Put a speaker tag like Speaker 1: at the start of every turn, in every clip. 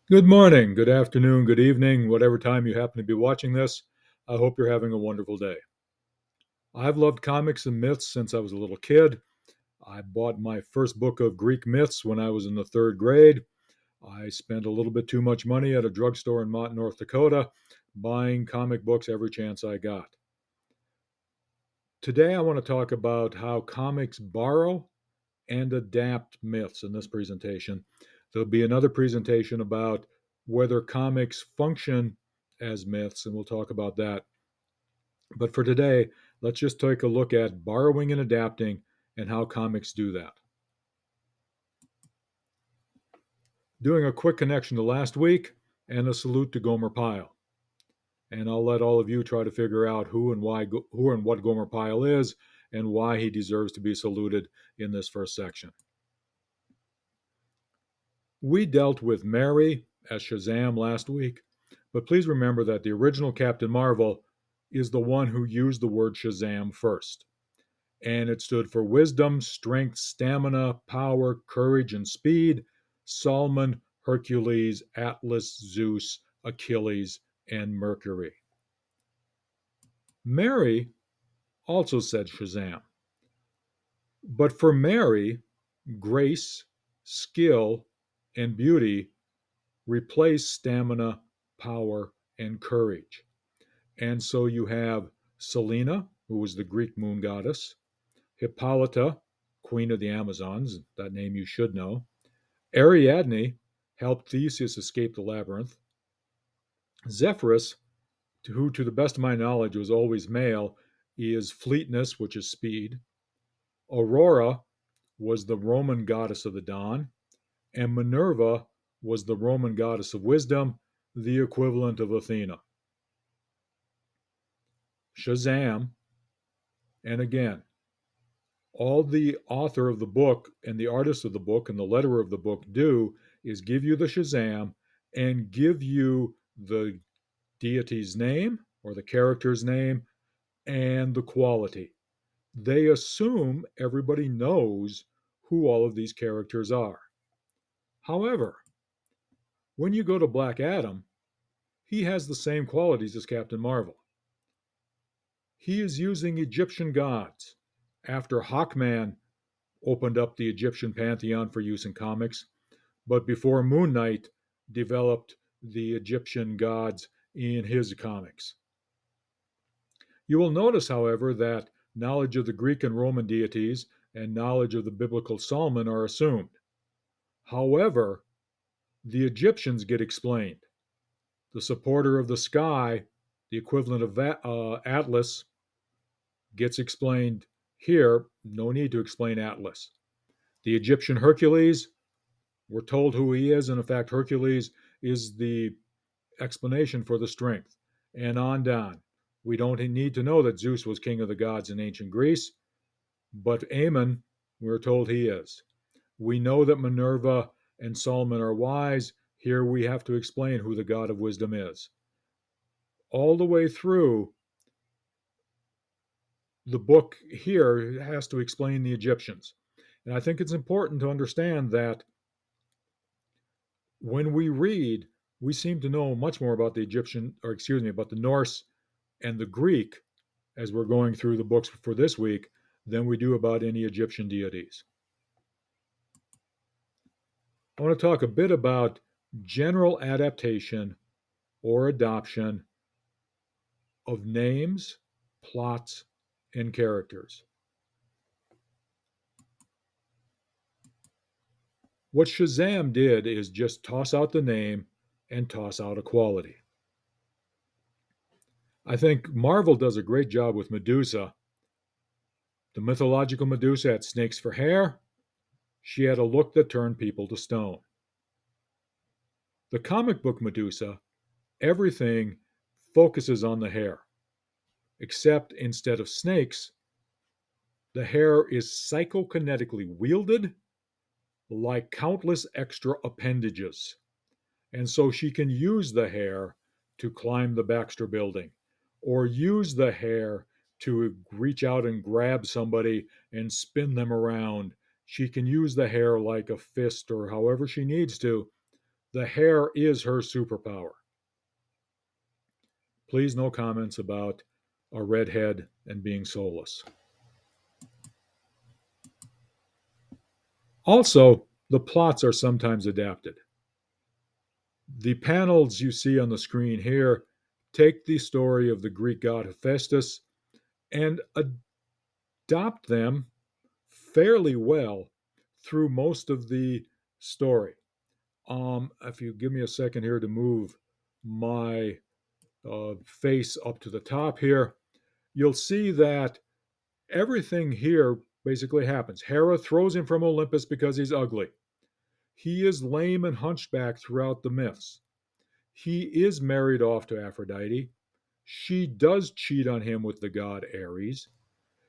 Speaker 1: Good morning, good afternoon, good evening, whatever time you happen to be watching this. I hope you're having a wonderful day. I've loved comics and myths since I was a little kid. I bought my first book of Greek myths when I was in the third grade. I spent a little bit too much money at a drugstore in Mott, North Dakota, buying comic books every chance I got. Today, I want to talk about how comics borrow and adapt myths in this presentation. There'll be another presentation about whether comics function as myths, and we'll talk about that. But for today, let's just take a look at borrowing and adapting and how comics do that. Doing a quick connection to last week and a salute to Gomer Pyle. And I'll let all of you try to figure out who and what Gomer Pyle is and why he deserves to be saluted in this first section. We dealt with Mary as Shazam last week, but please remember that the original Captain Marvel is the one who used the word Shazam first. And it stood for wisdom, strength, stamina, power, courage, and speed. Solomon, Hercules, Atlas, Zeus, Achilles, and Mercury. Mary also said Shazam. But for Mary, grace, skill, and beauty replace stamina, power, and courage. And so you have Selena, who was the Greek moon goddess, Hippolyta, queen of the Amazons, that name you should know. Ariadne helped Theseus escape the labyrinth. Zephyrus, who to the best of my knowledge was always male, is fleetness, which is speed. Aurora was the Roman goddess of the dawn. And Minerva was the Roman goddess of wisdom, the equivalent of Athena. Shazam, and again, all the author of the book and the artist of the book and the letterer of the book do is give you the Shazam and give you the deity's name or the character's name and the quality. They assume everybody knows who all of these characters are. However, when you go to Black Adam, he has the same qualities as Captain Marvel. He is using Egyptian gods. After Hawkman opened up the Egyptian pantheon for use in comics, but before Moon Knight developed the Egyptian gods in his comics. You will notice, however, that knowledge of the Greek and Roman deities and knowledge of the biblical Solomon are assumed. However, the Egyptians get explained. The supporter of the sky, the equivalent of Atlas, gets explained here. No need to explain Atlas. The Egyptian Hercules, we're told who he is, and in fact, Hercules is the explanation for the strength. And on down. We don't need to know that Zeus was king of the gods in ancient Greece, but Ammon, we're told he is. We know that Minerva and Solomon are wise. Here we have to explain who the god of wisdom is. All the way through, the book here has to explain the Egyptians. And I think it's important to understand that when we read, we seem to know much more about the Egyptian, or excuse me, about the Norse and the Greek as we're going through the books for this week than we do about any Egyptian deities. I want to talk a bit about general adaptation or adoption of names, plots, and characters. What Shazam did is just toss out the name and toss out a quality. I think Marvel does a great job with Medusa. The mythological Medusa had snakes for hair. She had a look that turned people to stone. The comic book Medusa, everything focuses on the hair, except instead of snakes, the hair is psychokinetically wielded like countless extra appendages. And so she can use the hair to climb the Baxter building or use the hair to reach out and grab somebody and spin them around. She can use the hair like a fist or however she needs to. The hair is her superpower. Please, no comments about a redhead and being soulless. Also, the plots are sometimes adapted. The panels you see on the screen here take the story of the Greek god Hephaestus and adopt them fairly well through most of the story. If you give me a second here to move my face up to the top here, you'll see that everything here basically happens. Hera throws him from Olympus because he's ugly. He is lame and hunchback throughout the myths. He is married off to Aphrodite. She does cheat on him with the god Ares.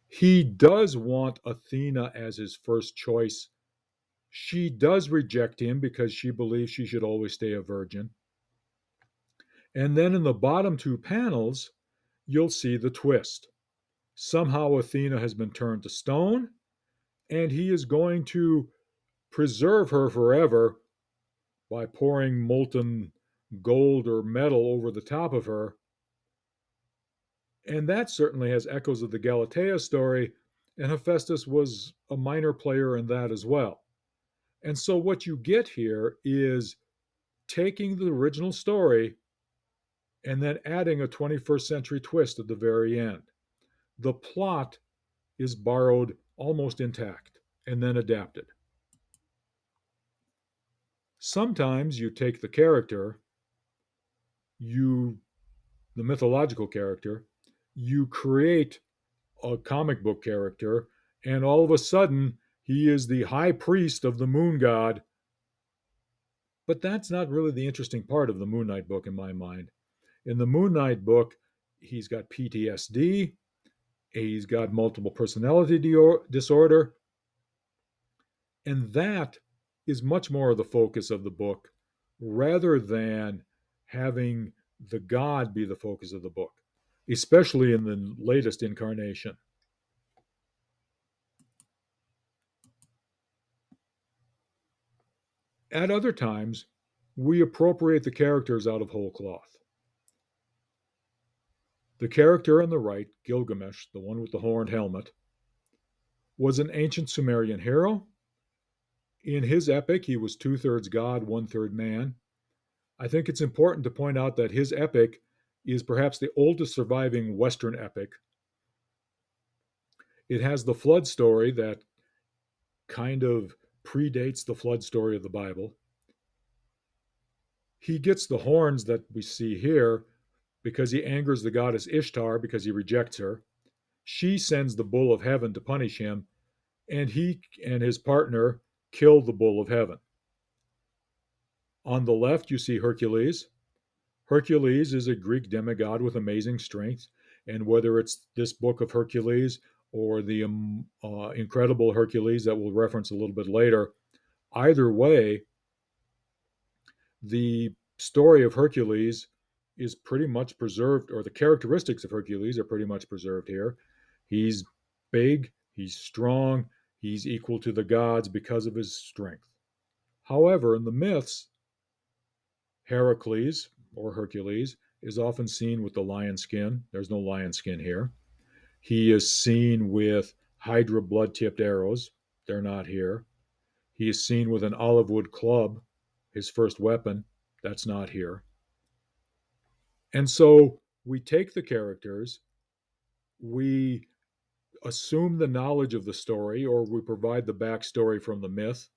Speaker 1: He does want Athena as his first choice. She does reject him because she believes she should always stay a virgin. And then in the bottom two panels, you'll see the twist. Somehow Athena has been turned to stone, and he is going to preserve her forever by pouring molten gold or metal over the top of her. And that certainly has echoes of the Galatea story, and Hephaestus was a minor player in that as well. And so what you get here is taking the original story and then adding a 21st century twist at the very end. The plot is borrowed almost intact and then adapted. Sometimes you take the character, the mythological character, you create a comic book character, and all of a sudden he is the high priest of the moon god. But that's not really the interesting part of the Moon Knight book in my mind. In the Moon Knight book, he's got PTSD, he's got multiple personality disorder, and that is much more of the focus of the book rather than having the god be the focus of the book, especially in the latest incarnation. At other times, we appropriate the characters out of whole cloth. The character on the right, Gilgamesh, the one with the horned helmet, was an ancient Sumerian hero. In his epic, he was two-thirds god, one-third man. I think it's important to point out that his epic is perhaps the oldest surviving Western epic. It has the flood story that kind of predates the flood story of the Bible. He gets the horns that we see here because he angers the goddess Ishtar because he rejects her. She sends the bull of heaven to punish him, and he and his partner kill the bull of heaven. On the left, you see Hercules. Hercules is a Greek demigod with amazing strength, and whether it's this book of Hercules or the incredible Hercules that we'll reference a little bit later, either way, the story of Hercules is pretty much preserved, or the characteristics of Hercules are pretty much preserved here. He's big, he's strong, he's equal to the gods because of his strength. However, in the myths, Heracles, or Hercules, is often seen with the lion skin. There's no lion skin here. He is seen with Hydra blood tipped arrows. They're not here. He is seen with an olive wood club, his first weapon. That's not here. And so we take the characters, we assume the knowledge of the story, or we provide the backstory from the myth,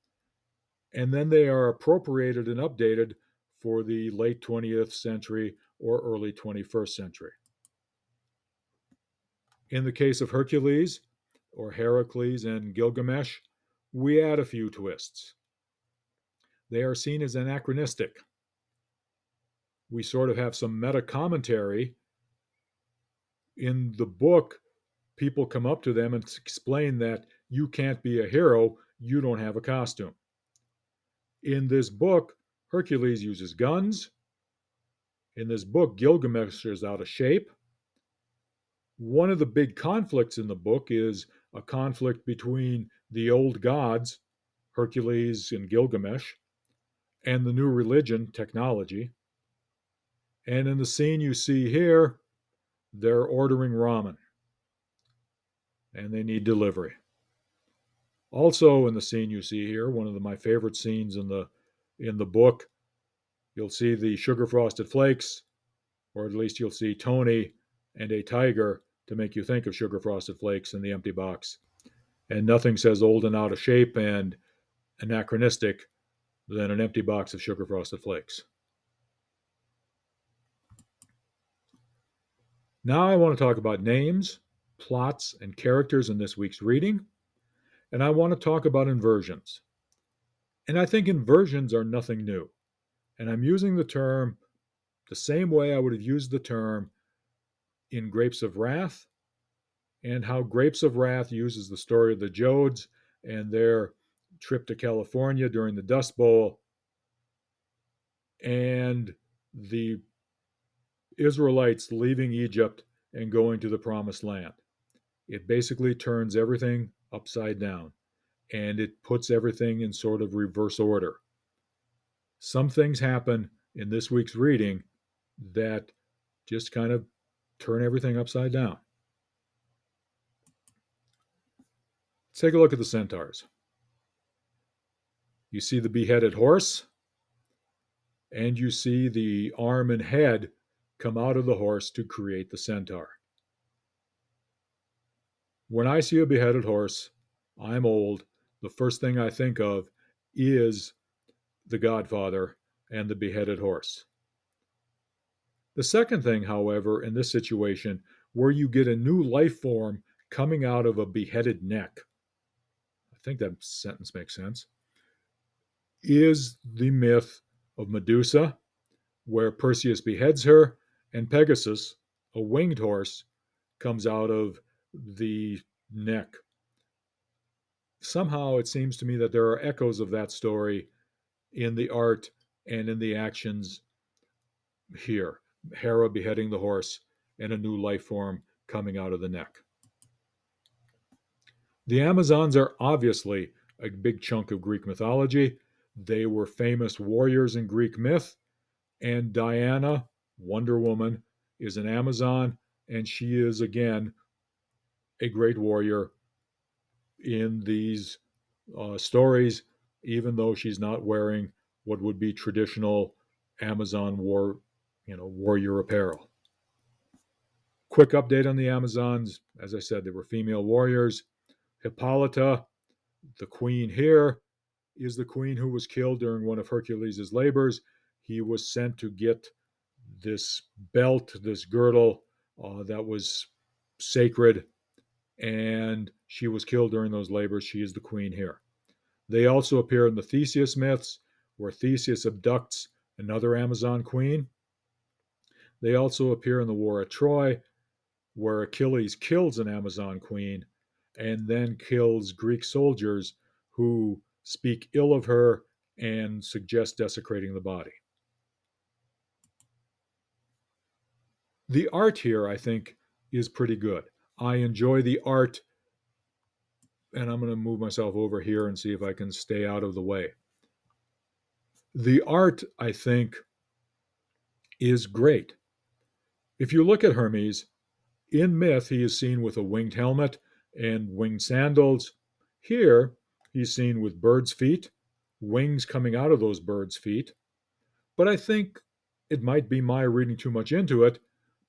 Speaker 1: and then they are appropriated and updated for the late 20th century or early 21st century. In the case of Hercules, or Heracles and Gilgamesh, we add a few twists. They are seen as anachronistic. We sort of have some meta commentary. In the book, people come up to them and explain that you can't be a hero, you don't have a costume. In this book, Hercules uses guns. In this book, Gilgamesh is out of shape. One of the big conflicts in the book is a conflict between the old gods, Hercules and Gilgamesh, and the new religion, technology. And in the scene you see here, they're ordering ramen and they need delivery. Also in the scene you see here, one of my favorite scenes in the book, you'll see the sugar frosted flakes, or at least you'll see Tony and a tiger to make you think of sugar frosted flakes in the empty box. And nothing says old and out of shape and anachronistic than an empty box of sugar frosted flakes. Now I want to talk about names, plots, and characters in this week's reading, and I want to talk about inversions. And I think inversions are nothing new. And I'm using the term the same way I would have used the term in Grapes of Wrath, and how Grapes of Wrath uses the story of the Jodes and their trip to California during the Dust Bowl and the Israelites leaving Egypt and going to the Promised Land. It basically turns everything upside down and it puts everything in sort of reverse order. Some things happen in this week's reading that just kind of turn everything upside down. Let's take a look at the centaurs. You see the beheaded horse, and you see the arm and head come out of the horse to create the centaur. When I see a beheaded horse, I'm old. The first thing I think of is The Godfather and the beheaded horse. The second thing, however, in this situation, where you get a new life form coming out of a beheaded neck, I think that sentence makes sense, is the myth of Medusa, where Perseus beheads her, and Pegasus, a winged horse, comes out of the neck. Somehow it seems to me that there are echoes of that story in the art and in the actions here. Hera beheading the horse and a new life form coming out of the neck. The Amazons are obviously a big chunk of Greek mythology. They were famous warriors in Greek myth, and Diana, Wonder Woman, is an Amazon, and she is again a great warrior in these stories, even though she's not wearing what would be traditional Amazon warrior apparel. Quick update on the Amazons. As I said, they were female warriors. Hippolyta, the queen here, is the queen who was killed during one of Hercules' labors. He was sent to get this belt, this girdle that was sacred, and she was killed during those labors. She is the queen here. They also appear in the Theseus myths, where Theseus abducts another Amazon queen. They also appear in the War at Troy, where Achilles kills an Amazon queen and then kills Greek soldiers who speak ill of her and suggest desecrating the body. The art here, I think, is pretty good. I enjoy the art, and I'm going to move myself over here and see if I can stay out of the way. The art, I think, is great. If you look at Hermes, in myth, he is seen with a winged helmet and winged sandals. Here, he's seen with birds' feet, wings coming out of those birds' feet. But I think it might be my reading too much into it,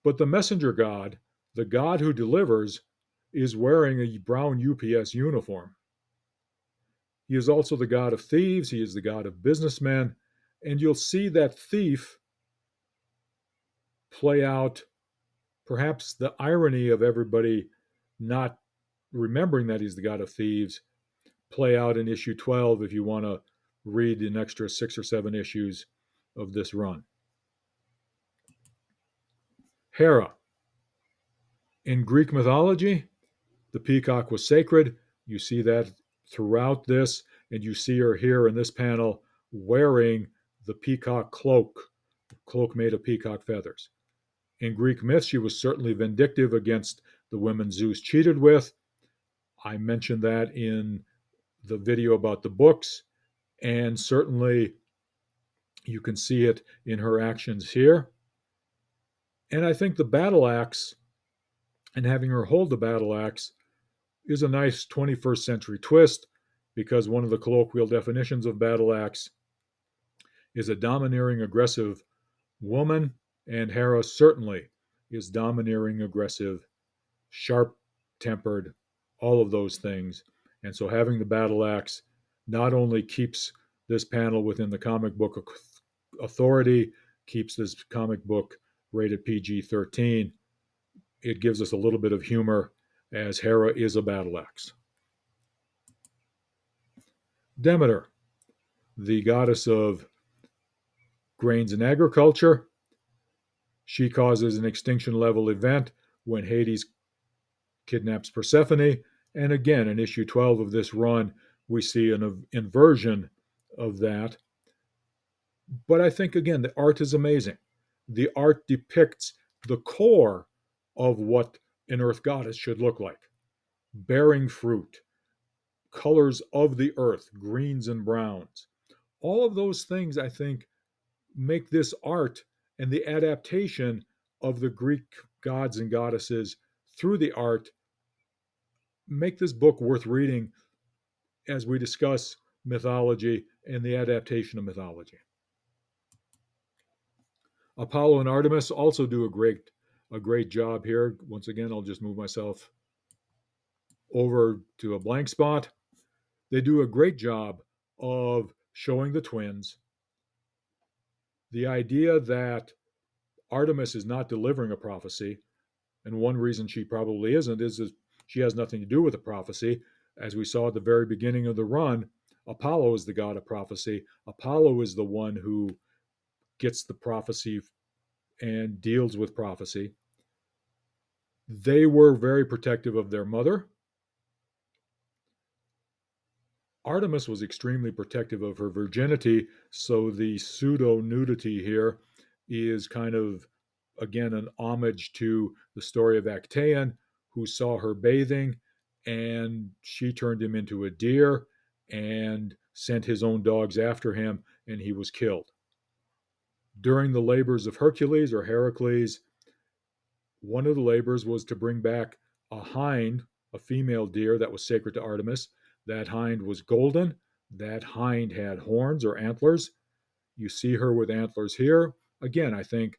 Speaker 1: but the messenger god, the god who delivers, is wearing a brown UPS uniform. He is also the god of thieves, he is the god of businessmen, and you'll see that thief play out perhaps the irony of everybody not remembering that he's the god of thieves play out in issue 12 if you want to read an extra 6 or 7 issues of this run. Hera. In Greek mythology, the peacock was sacred. You see that throughout this, and you see her here in this panel wearing the peacock cloak made of peacock feathers. In Greek myth, she was certainly vindictive against the women Zeus cheated with. I mentioned that in the video about the books, and certainly You can see it in her actions here. And I think the battle axe and having her hold the battle axe is a nice 21st century twist because one of the colloquial definitions of battle axe is a domineering, aggressive woman, and Hera certainly is domineering, aggressive, sharp tempered, all of those things. And so having the battle axe not only keeps this panel within the comic book authority, keeps this comic book rated PG 13, it gives us a little bit of humor as Hera is a battle axe. Demeter, the goddess of grains and agriculture, she causes an extinction level event when Hades kidnaps Persephone. And again, in issue 12 of this run, we see an inversion of that. But I think, again, the art is amazing. The art depicts the core of what an earth goddess should look like, bearing fruit, colors of the earth, greens and browns. All of those things, I think, make this art and the adaptation of the Greek gods and goddesses through the art make this book worth reading as we discuss mythology and the adaptation of mythology. Apollo and Artemis also do a great job here. Once again, I'll just move myself over to a blank spot. They do a great job of showing the twins. The idea that Artemis is not delivering a prophecy, and one reason she probably isn't is that she has nothing to do with the prophecy. As we saw at the very beginning of the run, Apollo is the god of prophecy. Apollo is the one who gets the prophecy and deals with prophecy. They were very protective of their mother. Artemis was extremely protective of her virginity, so the pseudo nudity here is kind of, again, an homage to the story of Actaeon, who saw her bathing and she turned him into a deer and sent his own dogs after him, and he was killed. During the labors of Hercules or Heracles, one of the labors was to bring back a hind, a female deer that was sacred to Artemis. That hind was golden. That hind had horns or antlers. You see her with antlers here. Again, I think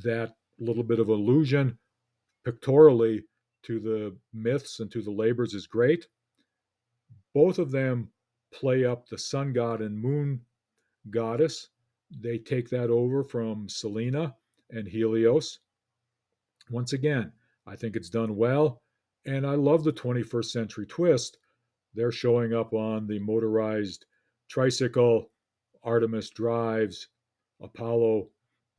Speaker 1: that little bit of allusion pictorially to the myths and to the labors is great. Both of them play up the sun god and moon goddess. They take that over from Selena and Helios. Once again, I think it's done well. And I love the 21st century twist. They're showing up on the motorized tricycle. Artemis drives, Apollo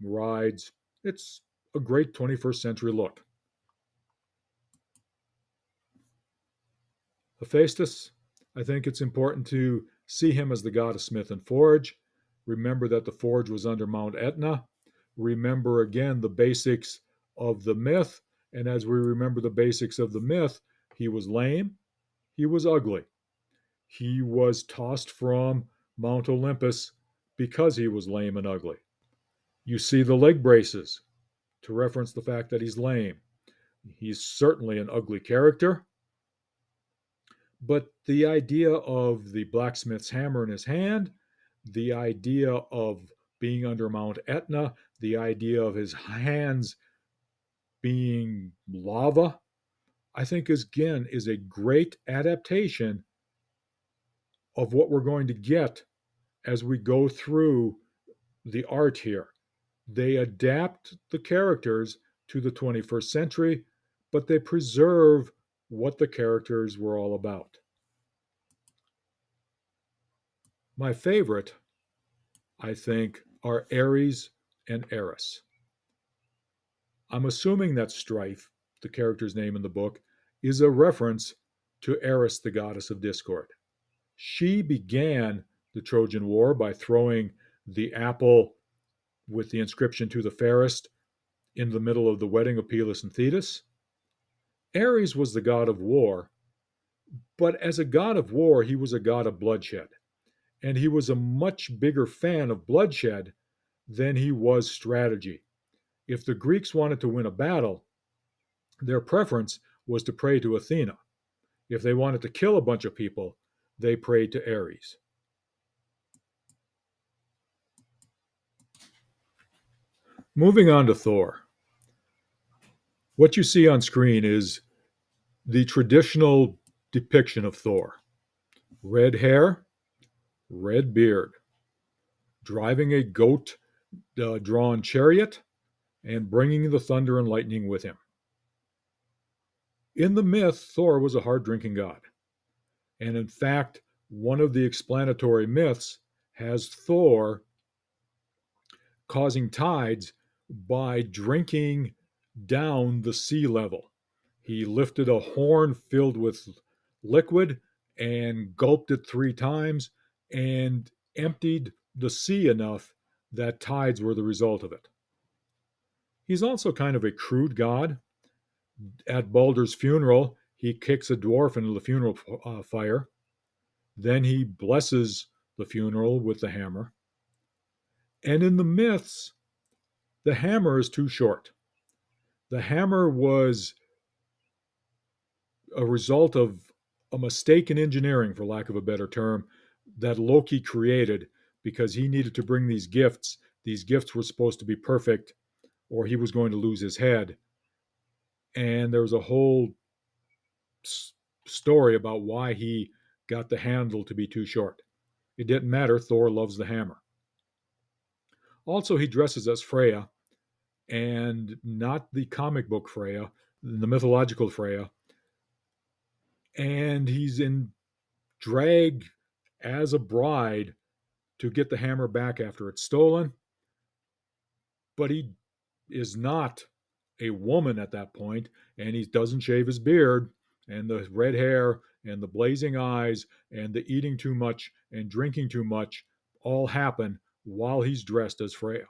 Speaker 1: rides. It's a great 21st century look. Hephaestus, I think it's important to see him as the god of smith and forge. Remember that the forge was under Mount Etna. Remember again the basics of the myth. And as we remember the basics of the myth, he was lame, he was ugly. He was tossed from Mount Olympus because he was lame and ugly. You see the leg braces to reference the fact that he's lame. He's certainly an ugly character, but the idea of the blacksmith's hammer in his hand, the idea of being under Mount Etna, the idea of his hands being lava, I think again is a great adaptation of what we're going to get as we go through the art here. They adapt the characters to the 21st century, but they preserve what the characters were all about. My favorite, I think, are Ares and Eris. I'm assuming that Strife, the character's name in the book, is a reference to Eris, the goddess of discord. She began the Trojan War by throwing the apple with the inscription to the fairest in the middle of the wedding of Peleus and Thetis. Ares was the god of war, but as a god of war, he was a god of bloodshed. and he was a much bigger fan of bloodshed than he was strategy. If the Greeks wanted to win a battle, their preference was to pray to Athena. If they wanted to kill a bunch of people, they prayed to Ares. Moving on to Thor. What you see on screen is the traditional depiction of Thor: red hair, red beard, driving a goat drawn chariot, and bringing the thunder and lightning with him. In the myth, Thor was a hard drinking god. And in fact, one of the explanatory myths has Thor causing tides by drinking down the sea level. He lifted a horn filled with liquid and gulped it 3 times and emptied the sea enough that tides were the result of it. He's also kind of a crude god. At Balder's funeral, he kicks a dwarf into the funeral fire. Then he blesses the funeral with the hammer. And in the myths, the hammer is too short. The hammer was a result of a mistake in engineering, for lack of a better term, that Loki created because he needed to bring these gifts. These gifts were supposed to be perfect, or he was going to lose his head. And there was a whole story about why he got the handle to be too short. It didn't matter. Thor loves the hammer. Also, he dresses as Freya, and not the comic book Freya, the mythological Freya. And he's in drag as a bride to get the hammer back after it's stolen. But he is not a woman at that point, and he doesn't shave his beard, and the red hair, and the blazing eyes, and the eating too much and drinking too much all happen while he's dressed as Freya.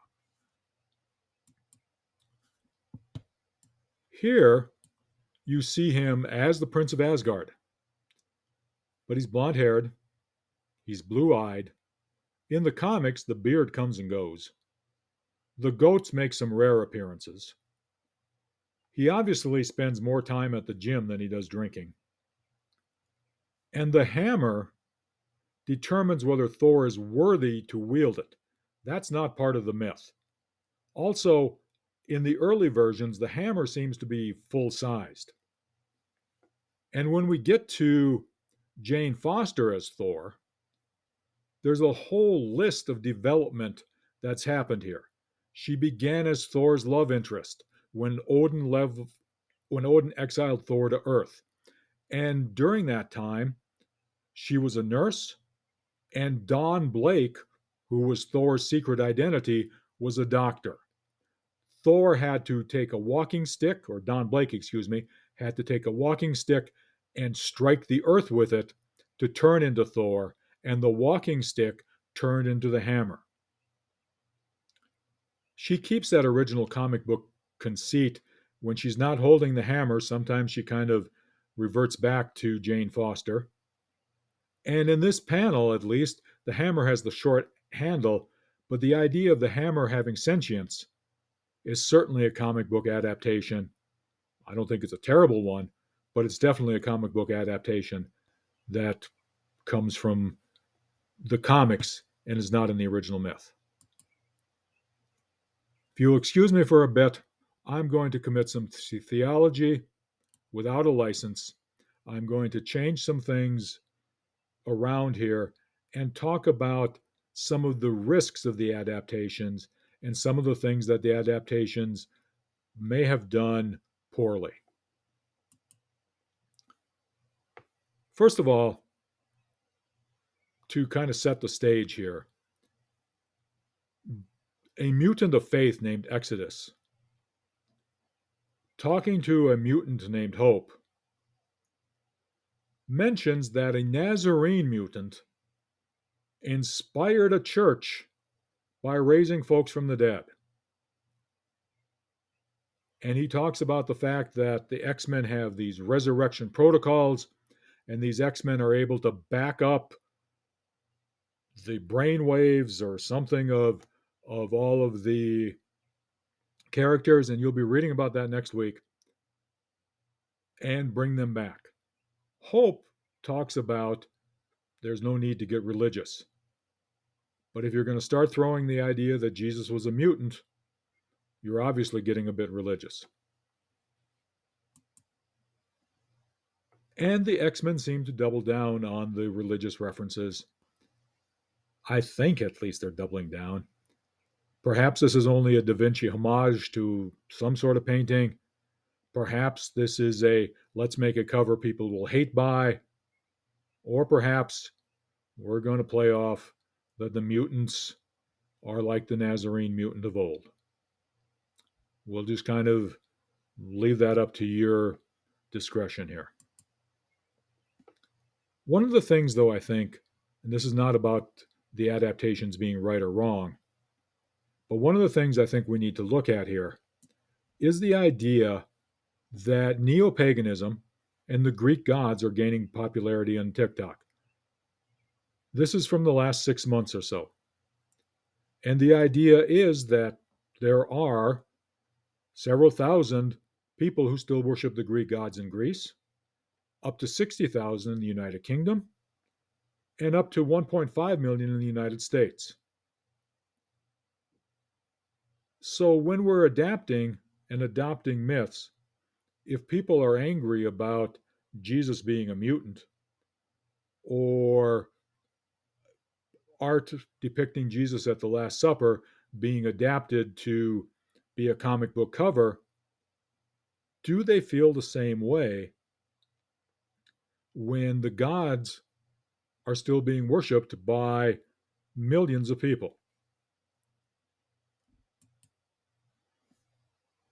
Speaker 1: Here, you see him as the Prince of Asgard, but he's blonde haired, he's blue eyed. In the comics, the beard comes and goes. The goats make some rare appearances. He obviously spends more time at the gym than he does drinking. And the hammer determines whether Thor is worthy to wield it. That's not part of the myth. Also, in the early versions, the hammer seems to be full sized. And when we get to Jane Foster as Thor, there's a whole list of development that's happened here. She began as Thor's love interest when Odin exiled Thor to Earth. And during that time, she was a nurse, and Don Blake, who was Thor's secret identity, was a doctor. Thor had to take a walking stick, or Don Blake, excuse me, had to take a walking stick and strike the earth with it to turn into Thor, and the walking stick turned into the hammer. She keeps that original comic book conceit. When she's not holding the hammer, sometimes she kind of reverts back to Jane Foster. And in this panel, at least, the hammer has the short handle, but the idea of the hammer having sentience is certainly a comic book adaptation. I don't think it's a terrible one, but it's definitely a comic book adaptation that comes from the comics and is not in the original myth. If you'll excuse me for a bit, I'm going to commit some theology without a license. I'm going to change some things around here and talk about some of the risks of the adaptations and some of the things that the adaptations may have done poorly. First of all, to kind of set the stage here, a mutant of faith named Exodus, talking to a mutant named Hope, mentions that a Nazarene mutant inspired a church by raising folks from the dead. And he talks about the fact that the X-Men have these resurrection protocols, and these X-Men are able to back up the brain waves or something of all of the characters, and you'll be reading about that next week, and bring them back. Hope talks about there's no need to get religious. But if you're going to start throwing the idea that Jesus was a mutant, you're obviously getting a bit religious. And the X-Men seem to double down on the religious references. I think at least they're doubling down. Perhaps this is only a Da Vinci homage to some sort of painting. Perhaps this is a let's make a cover people will hate by. Or perhaps we're going to play off that the mutants are like the Nazarene mutant of old. We'll just kind of leave that up to your discretion here. One of the things, though, I think, and this is not about the adaptations being right or wrong, but one of the things I think we need to look at here is the idea that neo paganism and the Greek gods are gaining popularity on TikTok. This is from the last 6 months or so. And the idea is that there are several thousand people who still worship the Greek gods in Greece, up to 60,000 in the United Kingdom, and up to 1.5 million in the United States. So when we're adapting and adopting myths, if people are angry about Jesus being a mutant or art depicting Jesus at the Last Supper being adapted to be a comic book cover, do they feel the same way when the gods are still being worshipped by millions of people?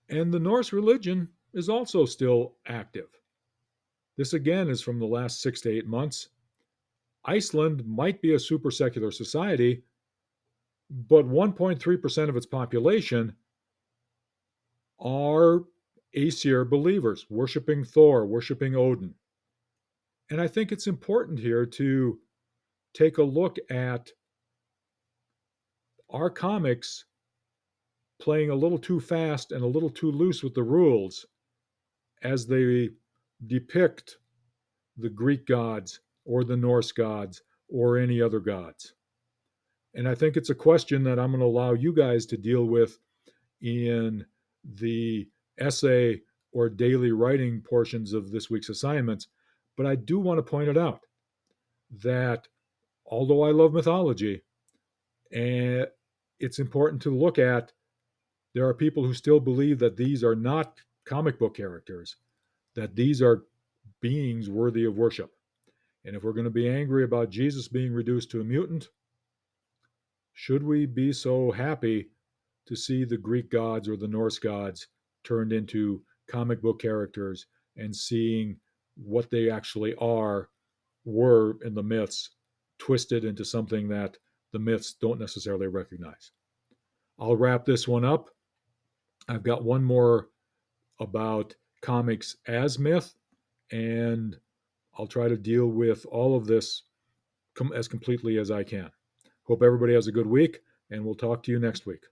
Speaker 1: And the Norse religion is also still active. This again is from the last 6 to 8 months. Iceland might be a super secular society, but 1.3% of its population are Aesir believers, worshiping Thor, worshiping Odin. And I think it's important here to take a look at our comics playing a little too fast and a little too loose with the rules as they depict the Greek gods or the Norse gods or any other gods. And I think it's a question that I'm going to allow you guys to deal with in the essay or daily writing portions of this week's assignments. But I do want to point it out that although I love mythology, and it's important to look at, there are people who still believe that these are not comic book characters, that these are beings worthy of worship. And if we're going to be angry about Jesus being reduced to a mutant, should we be so happy to see the Greek gods or the Norse gods turned into comic book characters and seeing what they actually were in the myths, twisted into something that the myths don't necessarily recognize? I'll wrap this one up. I've got one more about comics as myth, and I'll try to deal with all of this as completely as I can. Hope everybody has a good week, and we'll talk to you next week.